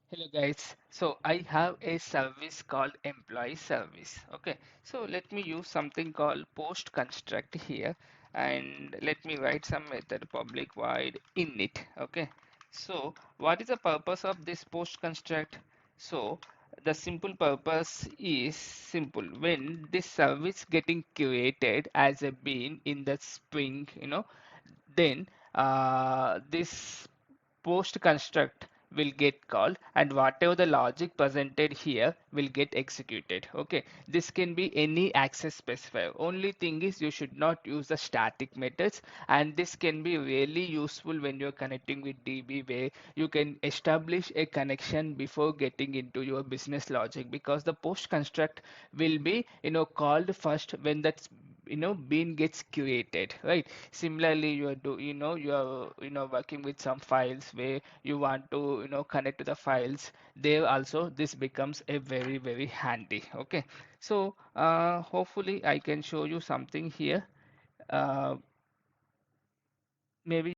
Hello guys, so I have a service called employee service. Okay, so let me use something called post construct here, and let me write some method public void init. Okay, so what is the purpose of this post construct? So the simple purpose is simple. When this service getting created as a bean in the Spring, then this post construct will get called, and whatever the logic presented here will get executed. Okay, this can be any access specifier. Only thing is you should not use the static methods, and this can be really useful when you're connecting with DB, where you can establish a connection before getting into your business logic, because the post construct will be called first when that's bean gets created, right? Similarly, you are working with some files where you want to connect to the files. There also this becomes a very handy. Okay, so hopefully I can show you something here. uh, Maybe